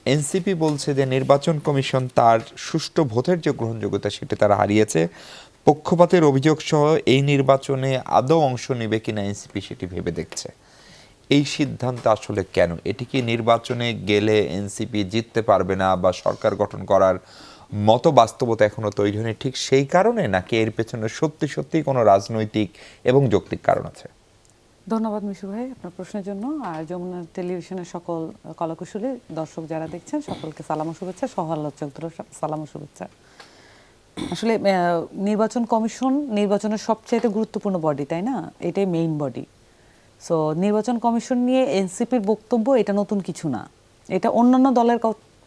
NCP বলছে যে নির্বাচন কমিশন তার সুষ্ঠু ভোটের যে গ্রহণযোগ্যতা সেটি তারা হারিয়েছে, পক্ষপাতের অভিযোগ সহ এই নির্বাচনে আদৌ অংশ নেবে কিনা এনসিপি সেটি ভেবে দেখছে। এই সিদ্ধান্ত আসলে কেন? এটি কি নির্বাচনে গেলে এনসিপি জিততে পারবে না বা সরকার গঠন করার মতো বাস্তবতা এখনো তৈরি হয়নি, ঠিক সেই কারণে, নাকি এর পেছনে সত্যি সত্যি কোনো রাজনৈতিক এবং যৌক্তিক কারণ আছে? ধন্যবাদ মিশু ভাই আপনার প্রশ্নের জন্য। আর যমুনা টেলিভিশনের সকল কলাকুশলী দর্শক যারা দেখছেন সকলকে সালাম ও শুভেচ্ছা, সহ আলোচকদেরও সালাম ও শুভেচ্ছা। আসলে নির্বাচন কমিশন নির্বাচনের সবচেয়ে গুরুত্বপূর্ণ বডি, তাই না? এটাই মেইন বডি। সো নির্বাচন কমিশন নিয়ে এনসিপির বক্তব্য এটা নতুন কিছু না। এটা অন্যান্য দলের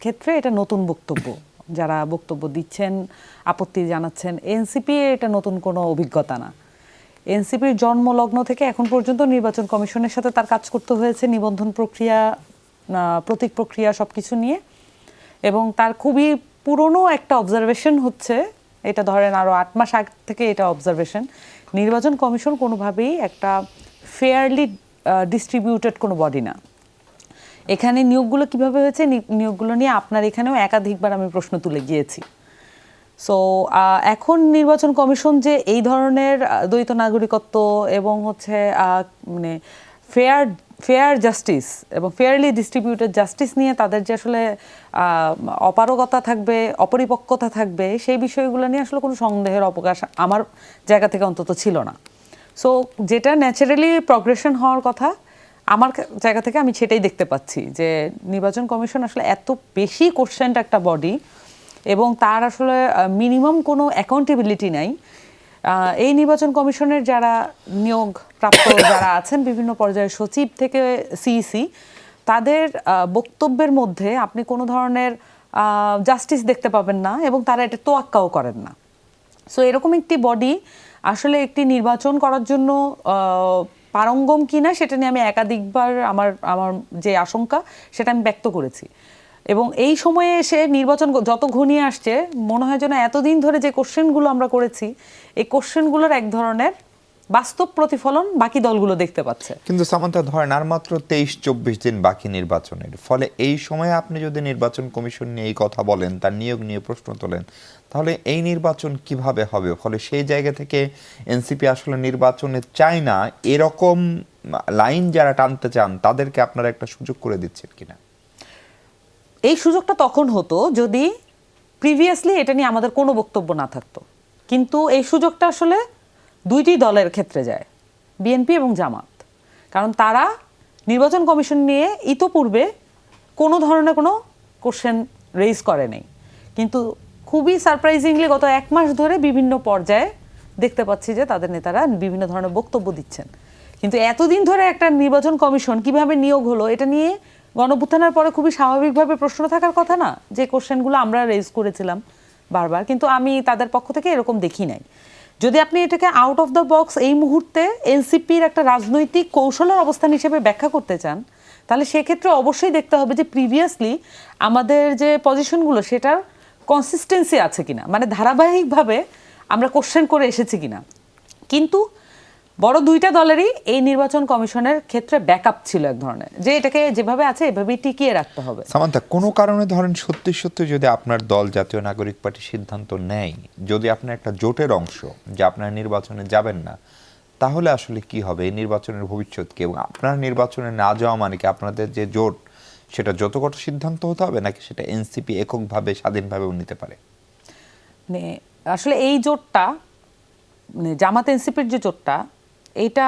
ক্ষেত্রে এটা নতুন বক্তব্য, যারা বক্তব্য দিচ্ছেন, আপত্তি জানাচ্ছেন। এনসিপি এটা নতুন কোনো অভিজ্ঞতা না। এনসিপির জন্মলগ্ন থেকে এখন পর্যন্ত নির্বাচন কমিশনের সাথে তার কাজ করতে হয়েছে, নিবন্ধন প্রক্রিয়া, প্রতীক প্রক্রিয়া সব কিছু নিয়ে। এবং তার খুবই পুরনো একটা অবজারভেশন হচ্ছে, এটা ধরেন আরও 8 মাস আগ থেকে এটা অবজারভেশন, নির্বাচন কমিশন কোনোভাবেই একটা ফেয়ারলি ডিস্ট্রিবিউটেড কোনো বডি না। এখানে নিয়োগগুলো কিভাবে হয়েছে, নিয়োগগুলো নিয়ে আপনার এখানেও একাধিকবার আমি প্রশ্ন তুলে গিয়েছি। সো এখন নির্বাচন কমিশন যে এই ধরনের দ্বৈত নাগরিকত্ব এবং হচ্ছে মানে ফেয়ার জাস্টিস এবং ফেয়ারলি ডিস্ট্রিবিউটেড জাস্টিস নিয়ে তাদের যে আসলে অপারগতা থাকবে, অপরিপক্কতা থাকবে, সেই বিষয়গুলো নিয়ে আসলে কোনো সন্দেহের অবকাশ আমার জায়গা থেকে অন্তত ছিল না। সো যেটা ন্যাচারালি প্রগ্রেশন হওয়ার কথা, আমার জায়গা থেকে আমি সেটাই দেখতে পাচ্ছি যে নির্বাচন কমিশন আসলে এত বেশি কোশ্চেন্ড একটা বডি এবং তার আসলে মিনিমাম কোনো অ্যাকাউন্টেবিলিটি নাই। এই নির্বাচন কমিশনের যারা নিয়োগ প্রাপ্ত যারা আছেন বিভিন্ন পর্যায়ের সচিব থেকে সিইসি, তাদের বক্তব্যের মধ্যে আপনি কোনো ধরনের জাস্টিস দেখতে পাবেন না এবং তারা এটা তোয়াক্কাও করেন না। সো এরকম একটি বডি আসলে একটি নির্বাচন করার জন্য পারঙ্গম কিনা সেটা নিয়ে আমি একাধিকবার আমার যে আশঙ্কা সেটা আমি ব্যক্ত করেছি। এবং এই সময়ে এসে নির্বাচন যত ঘনিয়ে আসছে, মনে হয় যেন এতদিন ধরে যে কোশ্চেনগুলো আমরা করেছি, এই কোশ্চেনগুলোর এক ধরনের বাস্তব প্রতিফলন বাকি দলগুলো দেখতে পাচ্ছে। কিন্তু সামান্তা, ধরেন আর মাত্র 23-24 দিন বাকি নির্বাচনের, ফলে এই সময়ে আপনি যদি নির্বাচন কমিশন নিয়ে এই কথা বলেন, তার নিয়োগ নিয়ে প্রশ্ন তোলেন, তাহলে এই নির্বাচন কিভাবে হবে? ফলে সেই জায়গা থেকে এনসিপি আসলে নির্বাচনে চায় না এরকম লাইন যারা টানতে চান তাদেরকে আপনারা একটা সুযোগ করে দিচ্ছেন কিনা? এই সুযোগটা তখন হতো যদি প্রিভিয়াসলি এটা নিয়ে আমাদের কোনো বক্তব্য না থাকতো। কিন্তু এই সুযোগটা আসলে দুইটি দলের ক্ষেত্রে যায়, বিএনপি এবং জামাত। কারণ তারা নির্বাচন কমিশন নিয়ে ইতোপূর্বে কোনো ধরনের কোনো কোশ্চেন রেইজ করে নেই, কিন্তু খুবই সারপ্রাইজিংলি গত 1 মাস ধরে বিভিন্ন পর্যায়ে দেখতে পাচ্ছি যে তাদের নেতারা বিভিন্ন ধরনের বক্তব্য দিচ্ছেন। কিন্তু এতদিন ধরে একটা নির্বাচন কমিশন কিভাবে নিয়োগ হলো এটা নিয়ে গণঅভ্যুত্থানের পরে খুবই স্বাভাবিকভাবে প্রশ্ন থাকার কথা না, যে কোশ্চেনগুলো আমরা রেজ করেছিলাম বারবার, কিন্তু আমি তাদের পক্ষ থেকে এরকম দেখি নাই। যদি আপনি এটাকে আউট অফ দ্য বক্স এই মুহূর্তে এনসিপির একটা রাজনৈতিক কৌশলের অবস্থান হিসেবে ব্যাখ্যা করতে চান, তাহলে সেক্ষেত্রে অবশ্যই দেখতে হবে যে প্রিভিয়াসলি আমাদের যে পজিশনগুলো সেটার কনসিস্টেন্সি আছে কিনা, মানে ধারাবাহিকভাবে আমরা কোশ্চেন করে এসেছি কিনা। কিন্তু বড় দুইটা দলেরই এই নির্বাচন কমিশনের ক্ষেত্রে ব্যাকআপ ছিল এক ধরনের, যে এটাকে যেভাবে আছে এভাবেই টিকিয়ে রাখতে হবে। সামান্তা, কোনো কারণে ধরেন সত্যি সত্যি যদি আপনার দল জাতীয় নাগরিক পার্টি সিদ্ধান্ত নেয়, যদি আপনার একটা জোটের অংশ যে আপনার নির্বাচনে যাবেন না, তাহলে আসলে কি হবে? এই নির্বাচনের ভবিষ্যৎ কি? এবং আপনার নির্বাচনে না যাওয়া মানে কি আপনাদের যে জোট সেটা যতগত সিদ্ধান্ত হতে হবে, নাকি সেটা এনসিপি এককভাবে স্বাধীনভাবেও নিতে পারে? মানে আসলে এই জোটটা, মানে জামাত এনসিপির যে জোটটা, এটা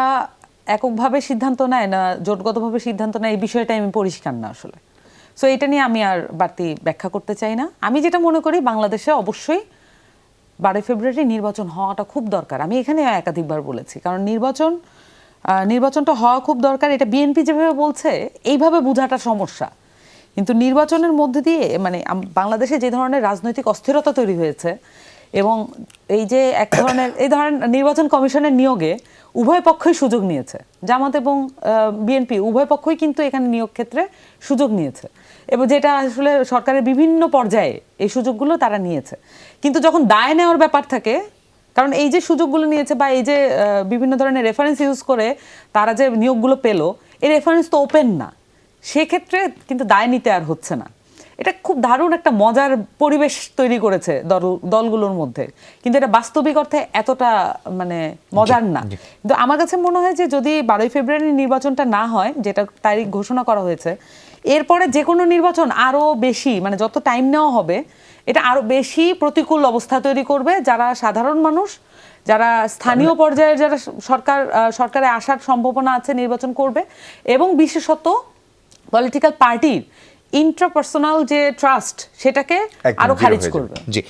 এককভাবে সিদ্ধান্ত নেয় না জোটগতভাবে সিদ্ধান্ত নেয়, এই বিষয়টা আমি পরিষ্কার না আসলে। সো এটা নিয়ে আমি আর বাড়তি ব্যাখ্যা করতে চাই না। আমি যেটা মনে করি, বাংলাদেশে অবশ্যই 12 ফেব্রুয়ারি নির্বাচন হওয়াটা খুব দরকার। আমি এখানে একাধিকবার বলেছি, কারণ নির্বাচনটা হওয়া খুব দরকার। এটা বিএনপি যেভাবে বলছে এইভাবে বোঝাটা সমস্যা, কিন্তু নির্বাচনের মধ্যে দিয়ে মানে বাংলাদেশে যে ধরনের রাজনৈতিক অস্থিরতা তৈরি হয়েছে এবং এই যে এক ধরনের এই ধরনের নির্বাচন কমিশনের নিয়োগে উভয় পক্ষই সুযোগ নিয়েছে, জামাত এবং বিএনপি উভয় পক্ষই কিন্তু এখানে নিয়োগ ক্ষেত্রে সুযোগ নিয়েছে, এবং যেটা আসলে সরকারের বিভিন্ন পর্যায়ে এই সুযোগগুলো তারা নিয়েছে। কিন্তু যখন দায় নেওয়ার ব্যাপার থাকে, কারণ এই যে সুযোগগুলো নিয়েছে বা এই যে বিভিন্ন ধরনের রেফারেন্স ইউজ করে তারা যে নিয়োগগুলো পেল, এই রেফারেন্স তো ওপেন না, সেক্ষেত্রে কিন্তু দায় নিতে আর হচ্ছে না। এটা খুব দারুণ একটা মজার পরিবেশ তৈরি করেছে দলগুলোর মধ্যে, কিন্তু এটা বাস্তবিক অর্থে এতটা মানে মজার না। কিন্তু আমার কাছে মনে হয় যে যদি 12ই ফেব্রুয়ারি নির্বাচনটা না হয়, যেটা তারিখ ঘোষণা করা হয়েছে, এরপরে যে কোনো নির্বাচন আরো বেশি মানে যত টাইম নেওয়া হবে এটা আরো বেশি প্রতিকূল অবস্থা তৈরি করবে। যারা সাধারণ মানুষ, যারা স্থানীয় পর্যায়ে যারা সরকারে আসার সম্ভাবনা আছে নির্বাচন করবে, এবং বিশেষত পলিটিক্যাল পার্টির ইন্ট্রাপার্সোনাল যে ট্রাস্ট সেটাকে একদম আরো zero খারিজ হয়ে যাবে। করবে। জি।